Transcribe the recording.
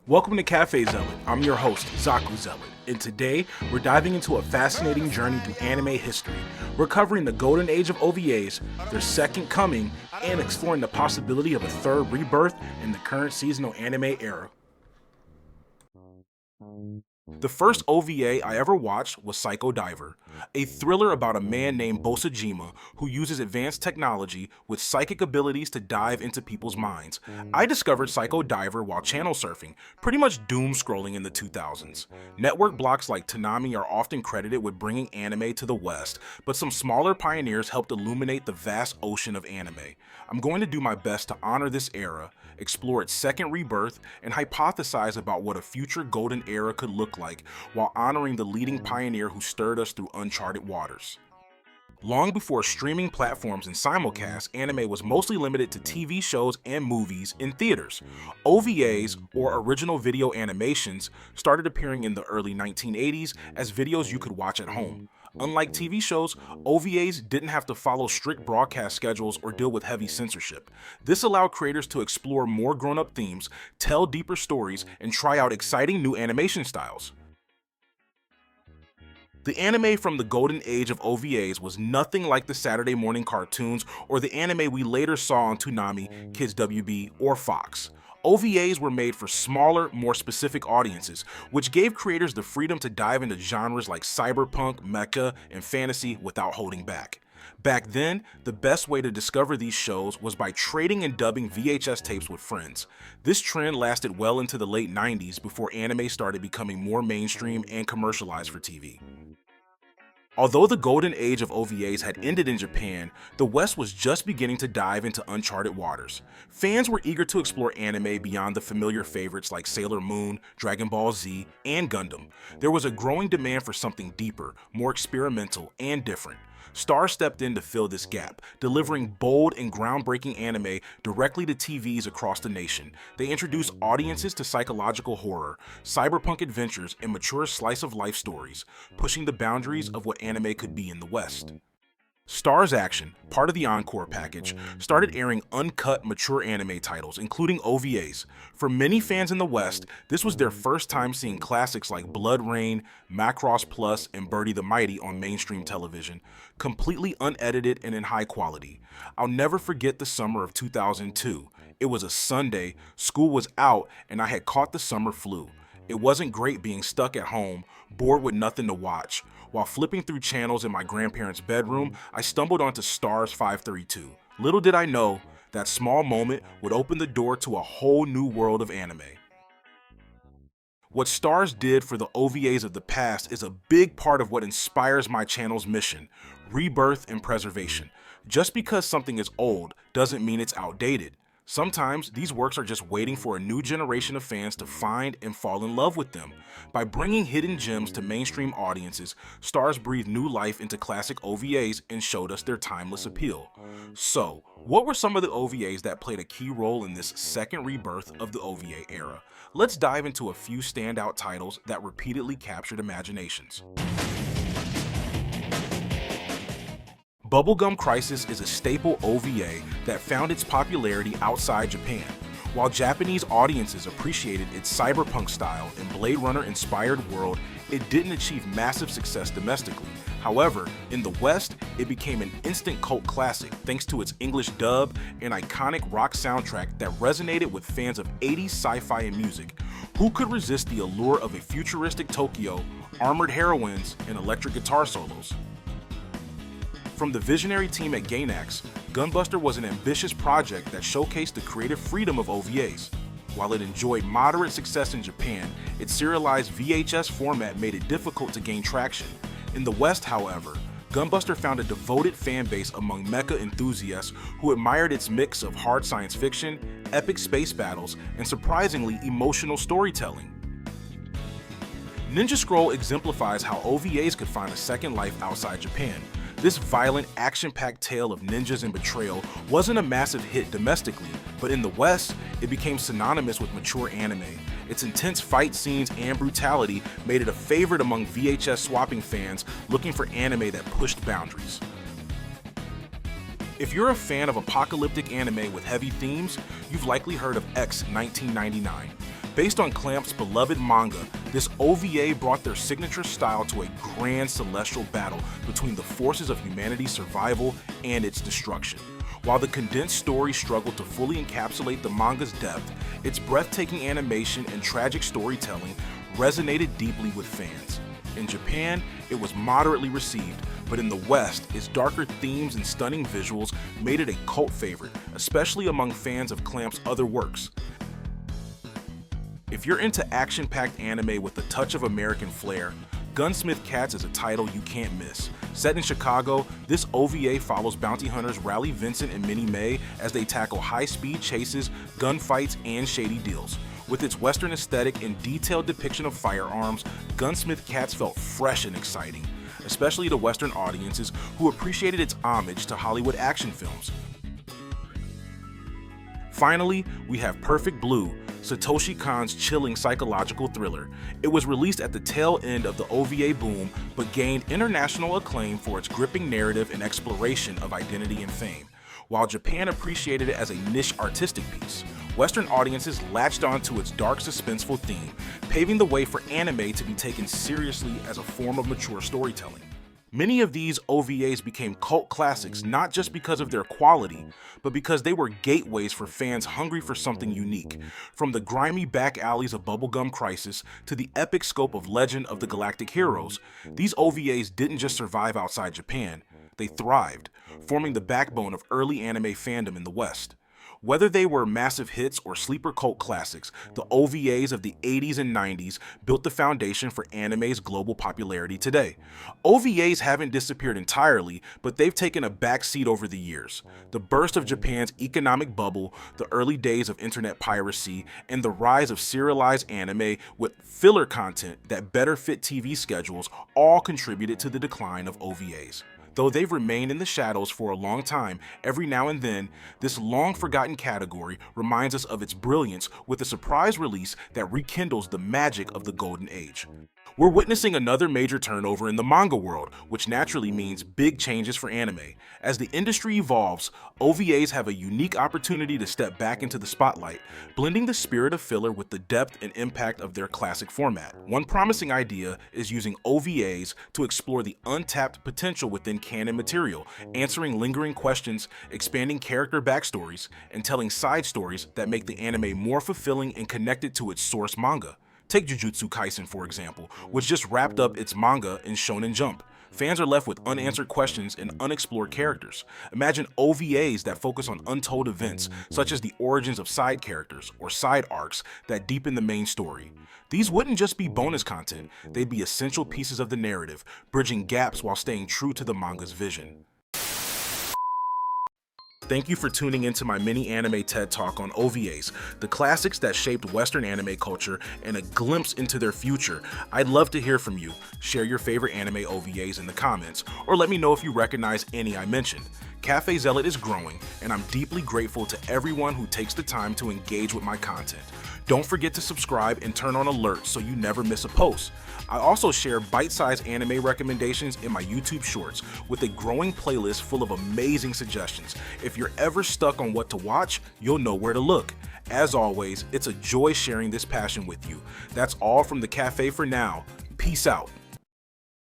Welcome to Cafe Zealot. I'm your host, Zaku Zealot, and today we're diving into a fascinating journey through anime history. We're covering the golden age of OVAs, their second coming, and exploring the possibility of a third rebirth in the current seasonal anime era. The first OVA I ever watched was Psycho Diver, a thriller about a man named Bosajima who uses advanced technology with psychic abilities to dive into people's minds. I discovered Psycho Diver while channel surfing, pretty much doom scrolling in the 2000s. Network blocks like Toonami are often credited with bringing anime to the West, but some smaller pioneers helped illuminate the vast ocean of anime. I'm going to do my best to honor this era, explore its second rebirth, and hypothesize about what a future golden era could look like while honoring the leading pioneer who stirred us through uncharted waters. Long before streaming platforms and simulcasts, anime was mostly limited to TV shows and movies in theaters. OVAs, or original video animations, started appearing in the early 1980s as videos you could watch at home. Unlike TV shows, OVAs didn't have to follow strict broadcast schedules or deal with heavy censorship. This allowed creators to explore more grown-up themes, tell deeper stories, and try out exciting new animation styles. The anime from the golden age of OVAs was nothing like the Saturday morning cartoons or the anime we later saw on Toonami, Kids WB, or Fox. OVAs were made for smaller, more specific audiences, which gave creators the freedom to dive into genres like cyberpunk, mecha, and fantasy without holding back. Back then, the best way to discover these shows was by trading and dubbing VHS tapes with friends. This trend lasted well into the late 90s before anime started becoming more mainstream and commercialized for TV. Although the golden age of OVAs had ended in Japan, the West was just beginning to dive into uncharted waters. Fans were eager to explore anime beyond the familiar favorites like Sailor Moon, Dragon Ball Z, and Gundam. There was a growing demand for something deeper, more experimental, and different. Starz stepped in to fill this gap, delivering bold and groundbreaking anime directly to TVs across the nation. They introduced audiences to psychological horror, cyberpunk adventures, and mature slice-of-life stories, pushing the boundaries of what anime could be in the West. Starz Action, part of the Encore package, started airing uncut, mature anime titles, including OVAs. For many fans in the West, this was their first time seeing classics like Blood Rain, Macross Plus, and Birdie the Mighty on mainstream television, completely unedited and in high quality. I'll never forget the summer of 2002. It was a Sunday, school was out, and I had caught the summer flu. It wasn't great being stuck at home, bored with nothing to watch. While flipping through channels in my grandparents' bedroom, I stumbled onto Starz 532. Little did I know, that small moment would open the door to a whole new world of anime. What Starz did for the OVAs of the past is a big part of what inspires my channel's mission: rebirth and preservation. Just because something is old doesn't mean it's outdated. Sometimes these works are just waiting for a new generation of fans to find and fall in love with them. By bringing hidden gems to mainstream audiences, Starz breathed new life into classic OVAs and showed us their timeless appeal. So, what were some of the OVAs that played a key role in this second rebirth of the OVA era? Let's dive into a few standout titles that repeatedly captured imaginations. BubbleGum Crisis is a staple OVA that found its popularity outside Japan. While Japanese audiences appreciated its cyberpunk style and Blade Runner-inspired world, it didn't achieve massive success domestically. However, in the West, it became an instant cult classic thanks to its English dub and iconic rock soundtrack that resonated with fans of 80s sci-fi and music. Who could resist the allure of a futuristic Tokyo, armored heroines, and electric guitar solos? From the visionary team at Gainax, Gunbuster was an ambitious project that showcased the creative freedom of OVAs. While it enjoyed moderate success in Japan, its serialized VHS format made it difficult to gain traction. In the West, however, Gunbuster found a devoted fan base among mecha enthusiasts who admired its mix of hard science fiction, epic space battles, and surprisingly emotional storytelling. Ninja Scroll exemplifies how OVAs could find a second life outside Japan. This violent, action-packed tale of ninjas and betrayal wasn't a massive hit domestically, but in the West, it became synonymous with mature anime. Its intense fight scenes and brutality made it a favorite among VHS swapping fans looking for anime that pushed boundaries. If you're a fan of apocalyptic anime with heavy themes, you've likely heard of X 1999. Based on Clamp's beloved manga, this OVA brought their signature style to a grand celestial battle between the forces of humanity's survival and its destruction. While the condensed story struggled to fully encapsulate the manga's depth, its breathtaking animation and tragic storytelling resonated deeply with fans. In Japan, it was moderately received, but in the West, its darker themes and stunning visuals made it a cult favorite, especially among fans of Clamp's other works. If you're into action-packed anime with a touch of American flair, Gunsmith Cats is a title you can't miss. Set in Chicago, this OVA follows bounty hunters Raleigh Vincent and Minnie May as they tackle high-speed chases, gunfights, and shady deals. With its Western aesthetic and detailed depiction of firearms, Gunsmith Cats felt fresh and exciting, especially to Western audiences who appreciated its homage to Hollywood action films. Finally, we have Perfect Blue, Satoshi Kon's chilling psychological thriller. It was released at the tail end of the OVA boom, but gained international acclaim for its gripping narrative and exploration of identity and fame. While Japan appreciated it as a niche artistic piece, Western audiences latched onto its dark, suspenseful theme, paving the way for anime to be taken seriously as a form of mature storytelling. Many of these OVAs became cult classics not just because of their quality, but because they were gateways for fans hungry for something unique. From the grimy back alleys of BubbleGum Crisis to the epic scope of Legend of the Galactic Heroes, these OVAs didn't just survive outside Japan, they thrived, forming the backbone of early anime fandom in the West. Whether they were massive hits or sleeper cult classics, the OVAs of the 80s and 90s built the foundation for anime's global popularity today. OVAs haven't disappeared entirely, but they've taken a backseat over the years. The burst of Japan's economic bubble, the early days of internet piracy, and the rise of serialized anime with filler content that better fit TV schedules all contributed to the decline of OVAs. Though they've remained in the shadows for a long time, every now and then, this long-forgotten category reminds us of its brilliance with a surprise release that rekindles the magic of the golden age. We're witnessing another major turnover in the manga world, which naturally means big changes for anime. As the industry evolves, OVAs have a unique opportunity to step back into the spotlight, blending the spirit of filler with the depth and impact of their classic format. One promising idea is using OVAs to explore the untapped potential within canon material, answering lingering questions, expanding character backstories, and telling side stories that make the anime more fulfilling and connected to its source manga. Take Jujutsu Kaisen, for example, which just wrapped up its manga in Shonen Jump. Fans are left with unanswered questions and unexplored characters. Imagine OVAs that focus on untold events, such as the origins of side characters or side arcs that deepen the main story. These wouldn't just be bonus content, they'd be essential pieces of the narrative, bridging gaps while staying true to the manga's vision. Thank you for tuning into my mini anime TED Talk on OVAs, the classics that shaped Western anime culture and a glimpse into their future. I'd love to hear from you. Share your favorite anime OVAs in the comments, or let me know if you recognize any I mentioned. Cafe Zealot is growing, and I'm deeply grateful to everyone who takes the time to engage with my content. Don't forget to subscribe and turn on alerts so you never miss a post. I also share bite-sized anime recommendations in my YouTube shorts with a growing playlist full of amazing suggestions. If you're ever stuck on what to watch, you'll know where to look. As always, it's a joy sharing this passion with you. That's all from the cafe for now. Peace out.